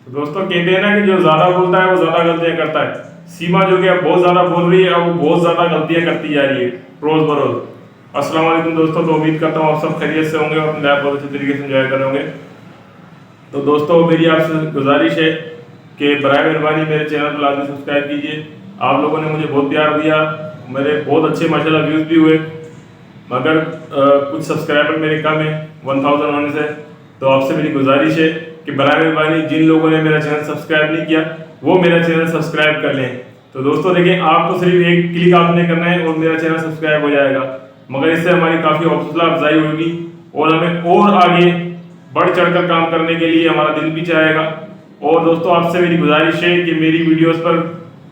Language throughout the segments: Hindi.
तो दोस्तों कहते हैं ना कि जो ज्यादा बोलता है वो ज्यादा गलतियां करता है। सीमा जो कि अब बहुत ज्यादा बोल रही है, अब वो बहुत ज्यादा गलतियां करती जा रही है रोज बरोज। अस्सलाम वालेकुम दोस्तों, तो उम्मीद करता हूँ आप सब खैरियत से होंगे और अपनी लाइफ बहुत अच्छे तरीके से एंजॉय कर रहे होंगे। तो दोस्तों मेरी आपसे गुजारिश है कि बराए मेहरबानी मेरे चैनल को लाजमी सब्सक्राइब कीजिए। आप लोगों ने मुझे बहुत प्यार दिया, मेरे बहुत अच्छे माशाल्लाह व्यूज़ भी हुए, मगर कुछ सब्सक्राइबर मेरे कम है 1000 होने से। तो आपसे मेरी गुजारिश है कि बराए मेहरबानी जिन लोगों ने मेरा चैनल सब्सक्राइब नहीं किया वो मेरा चैनल सब्सक्राइब कर लें। तो दोस्तों देखिए, आपको सिर्फ एक क्लिक आपने करना है और मेरा चैनल सब्सक्राइब हो जाएगा, मगर इससे हमारी काफ़ी हौसला अफजाई होगी और हमें और आगे बढ़ चढ़कर काम करने के लिए हमारा दिल भी चाहेगा। और दोस्तों आपसे मेरी गुजारिश है कि मेरी वीडियोस पर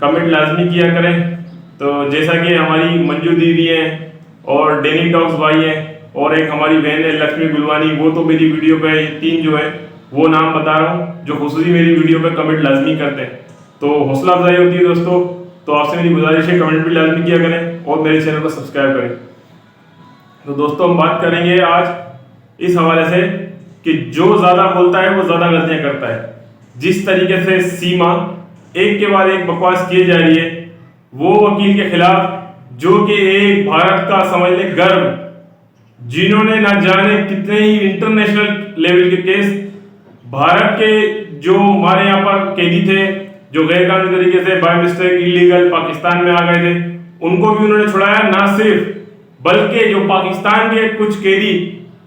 कमेंट लाजमी किया करें। तो जैसा कि हमारी मंजू दीदी हैं और डेनी टॉक्स भाई हैं और एक हमारी बहन है लक्ष्मी गुलवानी, वो तो मेरी वीडियो पे तीन जो है वो नाम बता रहा हूँ जो खुसूसी मेरी वीडियो पे कमेंट लाजमी करते हैं। तो हौसला अफजाई होती है दोस्तों। तो आपसे मेरी गुजारिश है कमेंट भी लाजमी किया करें और मेरे चैनल को सब्सक्राइब करें। तो दोस्तों हम बात करेंगे आज इस हवाले से कि जो ज़्यादा बोलता है वो ज़्यादा गलतियाँ करता है। जिस तरीके से सीमा एक के बाद एक बकवास किए जा रही है वो वकील के खिलाफ, जो कि एक भारत का समझ ले गर्व, जिन्होंने ना जाने कितने ही इंटरनेशनल लेवल के केस, भारत के जो हमारे यहाँ पर कैदी थे जो गैर कानूनी तरीके से बाय मिस्टेक इलीगल पाकिस्तान में आ गए थे, उनको भी उन्होंने छुड़ाया। ना सिर्फ बल्कि जो पाकिस्तान के कुछ कैदी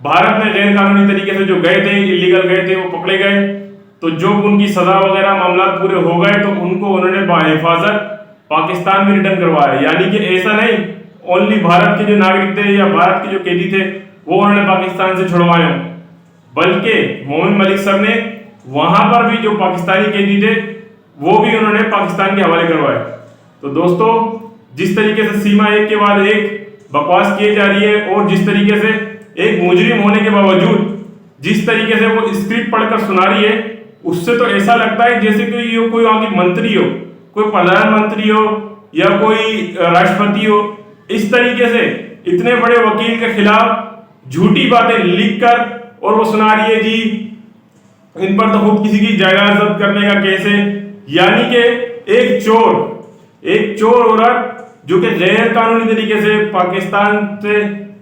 भारत में गैर कानूनी तरीके से जो गए थे, इलीगल गए थे, वो पकड़े गए। तो जो उनकी सजा वगैरह मामला पूरे हो गए तो उनको उन्होंने बाहिफाजत पाकिस्तान में रिटर्न करवाया। यानी कि ऐसा नहीं ओनली भारत के जो नागरिक थे या भारत के जो कैदी थे वो उन्होंने पाकिस्तान से छुड़वाए, बल्कि मोमिन मलिक सर ने वहां पर भी जो पाकिस्तानी कैदी थे वो भी उन्होंने पाकिस्तान के हवाले करवाए। तो दोस्तों जिस तरीके से सीमा एक के बाद एक बकवास किए जा रही है और जिस तरीके से एक मुजरिम होने के बावजूद जिस तरीके से वो स्क्रिप्ट पढ़कर सुना रही है, उससे तो ऐसा लगता है जैसे कि ये कोई वहां की मंत्री हो, कोई प्रधानमंत्री हो या कोई राष्ट्रपति हो। इस तरीके से इतने बड़े वकील के खिलाफ झूठी बातें लिखकर और वो सुना रही है जी इन पर तो खुद किसी की जायदाद जब्त करने का केस है। यानी कि एक चोर औरत जो कि गैर कानूनी तरीके से पाकिस्तान से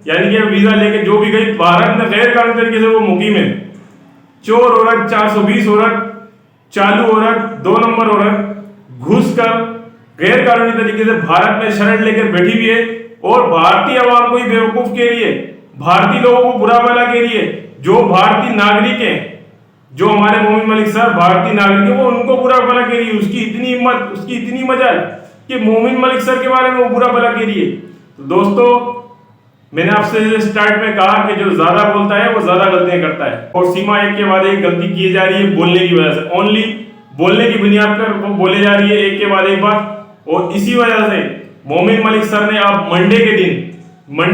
यानी कि वीजा लेके जो भी गई भारत में गैर कानूनी तरीके से वो मुकीम है। चोर औरत, 420 औरत, चालू औरत, 2 नंबर औरत घुस कर गैर कानूनी तरीके से भारत में शरण लेकर बैठी हुई है और भारतीय आवाम को ही बेवकूफ कह रही है, भारतीय लोगों को बुरा भला कह रही है। जो भारतीय नागरिक हैं, जो हमारे मोमिन मलिक सर भारतीय नागरिक है, वो उनको बुरा भला कह रही है। उसकी इतनी हिम्मत, उसकी इतनी मजाल कि मोमिन मलिक सर के बारे में वो बुरा भला कह रही है। तो दोस्तों मैंने आपसे स्टार्ट में कहा कि जो ज्यादा बोलता है वो ज्यादा गलतियां करता है और सीमा एक के बाद एक गलती की जा रही है बोलने की वजह से। ओनली बोलने की बुनियाद पर वो बोले जा रही है एक के बाद एक बात, और इसी वजह से मोमिन मलिक सर ने अब मंडे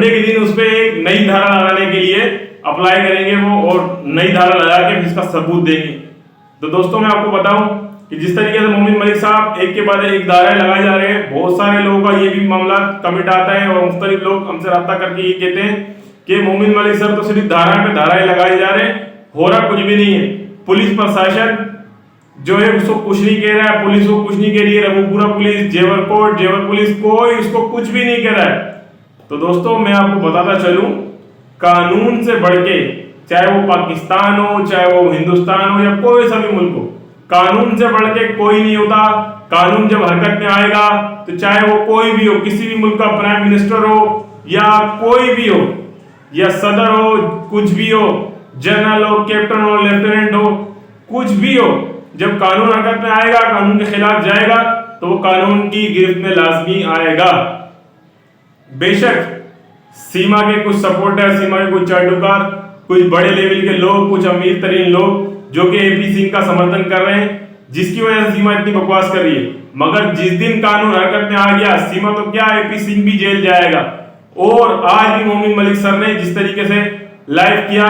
के दिन उस पर एक नई धारा लगाने के लिए अप्लाई करेंगे वो, और नई धारा लगा के इसका सबूत देंगे। तो दोस्तों मैं आपको बताऊं कि जिस तरीके से मोमिन मलिक साहब एक के बाद एक धाराएं लगाए जा रहे हैं, बहुत सारे लोगों का ये भी मामला कमिट आता है और मुख्तलिफ लोग हमसे रब्ता करके ये कहते हैं कि मोमिन मलिक सर तो सिर्फ धारा पे धाराएं लगाए जा रहे हैं, हो रहा कुछ भी नहीं है। पुलिस प्रशासन जो है उसको कुछ नहीं कह रहा है, पुलिस को कुछ नहीं कह रही है, रघुपुरा पुलिस, जेवर कोर्ट, जेवर पुलिस, कोई उसको कुछ भी नहीं कह रहा है। तो दोस्तों मैं आपको बताता चलूं, कानून से बढ़ के, चाहे वो पाकिस्तान हो, चाहे वो हिंदुस्तान हो या कोई सा भी मुल्क हो, कानून से बढ़ के कोई नहीं होता। कानून जब हरकत में आएगा तो चाहे वो कोई भी हो, किसी भी मुल्क का प्राइम मिनिस्टर हो या कोई भी हो या सदर हो, कुछ भी हो, जनरल हो, कैप्टन हो, लेफ्टिनेंट हो, कुछ भी हो, जब कानून हरकत में आएगा, कानून के खिलाफ जाएगा तो वो कानून की गिरफ्त में लाजमी आएगा। बेशक सीमा के कुछ सपोर्टर, सीमा के कुछ चाटुकार, कुछ बड़े लेवल के लोग, कुछ अमीर तरीन लोग जो कि एपी सिंह का समर्थन कर रहे हैं, जिसकी वजह से सीमा इतनी बकवास कर रही है। मगर जिस दिन कानून हरकत में आ गया, सीमा तो क्या एपी सिंह भी जेल जाएगा। और आज भी मोमिन मलिक सर ने जिस तरीके से लाइव किया,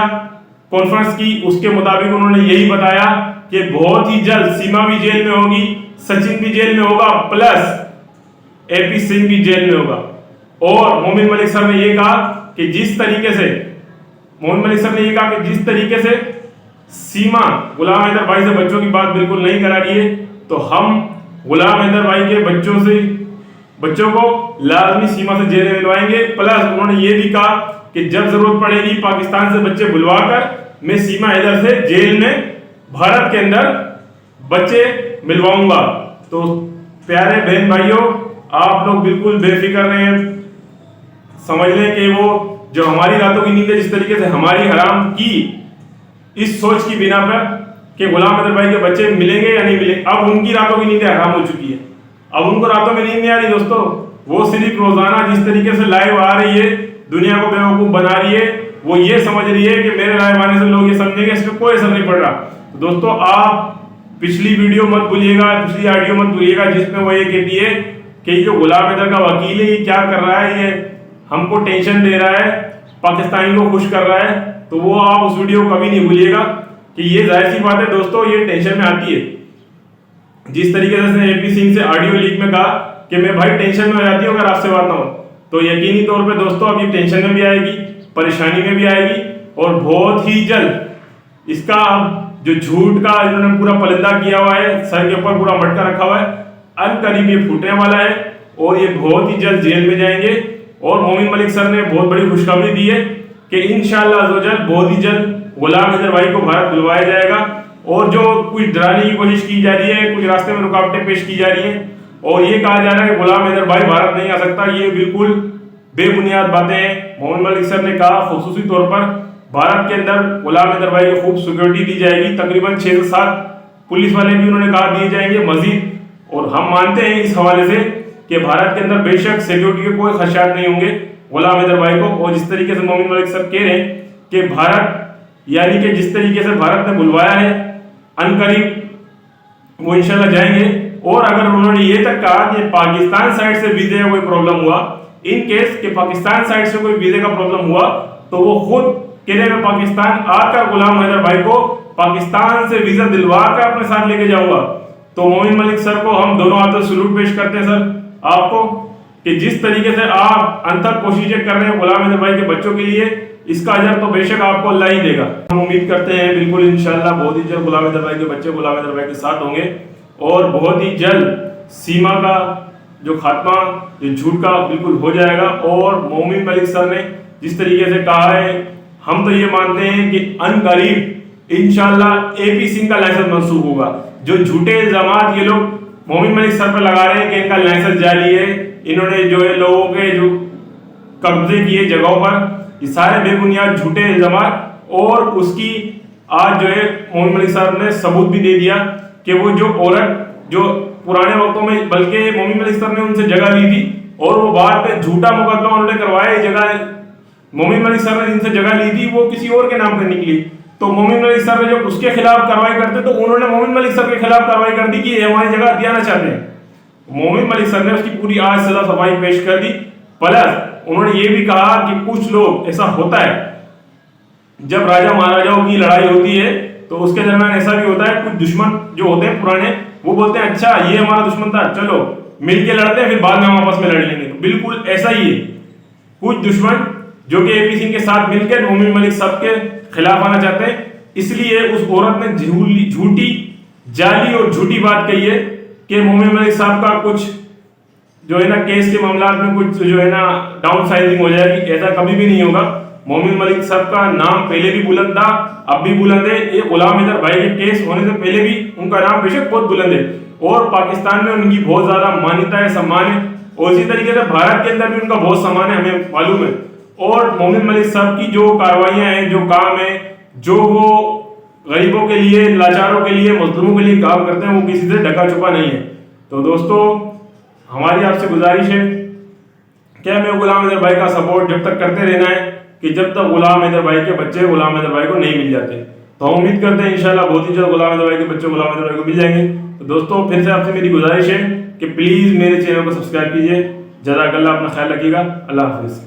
कॉन्फ्रेंस की, उसके मुताबिक उन्होंने यही बताया कि बहुत ही जल्द सीमा भी जेल में होगी, सचिन भी जेल में होगा, प्लस एपी सिंह भी जेल में होगा। और मोमिन मलिक सर ने यह कहा कि जिस तरीके से सीमा गुलाम हैदर भाई से बच्चों की बात बिल्कुल नहीं करा रही है, तो हम गुलाम हैदर भाई के बच्चों को लाजमी सीमा से जेल में मिलवाएंगे। प्लस उन्होंने ये भी कहा कि जब जरूरत पड़ेगी पाकिस्तान से बच्चे बुलवाकर मैं सीमा हैदर से जेल में भारत के अंदर बच्चे मिलवाऊंगा। तो प्यारे बहन भाइयों, आप लोग बिल्कुल बेफिक्र रहें, समझ लें कि वो जो हमारी रातों की नींद है जिस तरीके से हमारी हराम की इस सोच की बिना पर कि गुलाम हैदर भाई के बच्चे मिलेंगे या नहीं मिलेंगे, अब उनकी रातों की नींद हराम हो चुकी है। अब उनको रातों में नींद नहीं आ रही दोस्तों, वो सिर्फ रोजाना जिस तरीके से लाइव आ रही है, दुनिया को बेवकूफ बना रही है, वो ये समझ रही है कि मेरे लाइव आने से लोग ये समझेंगे, इसमें कोई असर नहीं पड़ रहा। तो दोस्तों आप पिछली वीडियो मत भूलिएगा, पिछली ऑडियो मत भूलिएगा जिसमें वो ये कहती है कि जो गुलाम हैदर का वकील है ये क्या कर रहा है, ये हमको टेंशन दे रहा है, पाकिस्तानी को खुश कर रहा है। तो वो आप उस वीडियो को कभी नहीं भूलिएगा कि ये जाहिर सी बात है दोस्तों, ये टेंशन में आती है। जिस तरीके से एपी सिंह से ऑडियो लीक में कहा कि मैं भाई टेंशन में हो जाती हूँ अगर आपसे बात ना हो, तो यकीनी तौर पे दोस्तों अब ये टेंशन में भी आएगी, परेशानी में भी आएगी, और बहुत ही जल्द इसका अब जो झूठ का इन्होंने पूरा पलंदा किया हुआ है, सर के ऊपर पूरा मटका रखा हुआ है, अनकरीब ये फूटने वाला है और ये बहुत ही जल्द जेल में जाएंगे। और मोमिन मलिक सर ने बहुत बड़ी खुशखबरी दी है कि इंशाअल्लाह बहुत ही जल्द गुलाम हैदर भाई को भारत बुलवाया जाएगा। और जो कुछ डराने की कोशिश की जा रही है, कुछ रास्ते में रुकावटें पेश की जा रही हैं और ये कहा जा रहा है कि गुलाम हैदर भाई भारत नहीं आ सकता, ये बिल्कुल बेबुनियाद बातें हैं। मोमिन मलिक सर ने कहा खुसूसी तौर पर भारत के अंदर गुलाम हैदर भाई को खूब सिक्योरिटी दी जाएगी, तकरीबन 6 से 7 पुलिस वाले भी उन्होंने कहा दिए जाएंगे मजीद। और हम मानते हैं इस हवाले से कि भारत के अंदर बेशक सिक्योरिटी के कोई खदशात नहीं होंगे गुलाम हैदर भाई को। और जिस तरीके से मोमिन मलिक सर कह रहे हैं कि भारत यानी कि जिस तरीके से भारत ने बुलवाया है अनकरीब वो इंशाल्लाह जाएंगे। और अगर उन्होंने ये तक कहा कि पाकिस्तान साइड से वीजे का कोई प्रॉब्लम हुआ, इन केस कि पाकिस्तान साइड से कोई वीजे का प्रॉब्लम हुआ, तो वो खुद कह रहे मैं पाकिस्तान आकर गुलाम हैदर भाई को पाकिस्तान से वीजा दिलवा कर अपने साथ लेके जाऊंगा। तो मोमिन मलिक सर को हम दोनों हाथों से सलूट पेश करते हैं सर आपको, कि जिस तरीके से आप अंतक कोशिशें कर रहे हैं गुलाम हैदर भाई के बच्चों के लिए, इसका अजर तो बेशक आपको अल्लाह ही देगा। हम उम्मीद करते हैं बिल्कुल इंशाल्लाह बहुत ही जल्द गुलाम हैदर भाई के बच्चे गुलाम हैदर भाई के साथ होंगे और बहुत ही जल्द सीमा का जो खात्मा जो झूठ का बिल्कुल हो जाएगा। और मोमिन मलिक सर ने जिस तरीके से कहा है, हम तो ये मानते हैं कि अनकरीब इंशाल्लाह एपी सिंह का लाइसेंस मंसूख होगा। जो झूठे इल्जामात ये लोग मोमिन मलिक सर पर लगा रहे हैं कि इनका लाइसेंस जाली है, इन्होंने जो है लोगों के जो कब्जे किए जगहों पर, ये सारे बेबुनियाद झूठे इल्जामात। और उसकी आज जो है मोमिन मलिक साहब ने सबूत भी दे दिया कि वो जो औरत जो पुराने वक्तों में, बल्कि मोमिन मलिक साहब ने उनसे जगह ली थी और वो बाद में झूठा मुकदमा उन्होंने करवाया, जगह मोमिन मलिक साहब ने जिनसे जगह ली थी वो किसी और के नाम पर निकली। तो मोमिन मलिक साहब ने जो उसके खिलाफ कार्रवाई करते तो उन्होंने मोमिन मलिक साहब के खिलाफ कार्रवाई कर दी कि ये हमारी जगह दिया ना चाहते हैं। मोमिन मलिक साहब ने उसकी पूरी आज सजा सफाई पेश कर दी। प्लस उन्होंने ये भी कहा कि कुछ लोग, ऐसा होता है जब राजा महाराजाओं की लड़ाई होती है तो उसके दरमियान ऐसा भी होता है, कुछ दुश्मन जो होते हैं पुराने वो बोलते हैं अच्छा ये हमारा दुश्मन था, चलो मिलके लड़ते हैं फिर बाद में हम आपस में लड़ लेंगे। तो बिल्कुल ऐसा ही है, कुछ दुश्मन जो कि एपी सिंह के साथ मिलकर मोमिन मलिक साहब के खिलाफ आना चाहते हैं, इसलिए उस औरत ने झूठी जाली और झूठी बात कही है कि मोमिन मलिक साहब का कुछ जो है ना केस के मामला में कुछ जो है ना डाउन साइजिंग हो जाएगी। ऐसा कभी भी नहीं होगा। मोमिन मलिक साहब का नाम पहले भी बुलंद था, अब भी बुलंद है। ये गुलाम हैदर भाई के केस होने से पहले भी उनका नाम बेशक बहुत बुलंद है और पाकिस्तान में उनकी बहुत ज्यादा मान्यता है, सम्मान है। और इसी तरीके से भारत के अंदर भी उनका बहुत सम्मान है, हमें मालूम है। और मोमिन मलिक साहब की जो कार्रवाइयां हैं, जो काम है, जो वो गरीबों के लिए, लाचारों के लिए, मजलूमों के लिए काम करते हैं, वो किसी से ढका छुपा नहीं है। तो दोस्तों हमारी आपसे गुजारिश है कि हमें गुलाम हैदर भाई का सपोर्ट जब तक करते रहना है कि जब तक गुलाम हैदर भाई के बच्चे गुलाम हैदर भाई को नहीं मिल जाते। तो हम उम्मीद करते हैं इंशाल्लाह बहुत ही जल्द गुलाम हैदर भाई के बच्चे गुलाम हैदर भाई को मिल जाएंगे। तो दोस्तों फिर से आपसे मेरी गुजारिश है कि प्लीज मेरे चैनल को सब्सक्राइब कीजिए। जज़ाकल्लाह, अपना ख्याल रखिएगा। अल्लाह हाफिज़।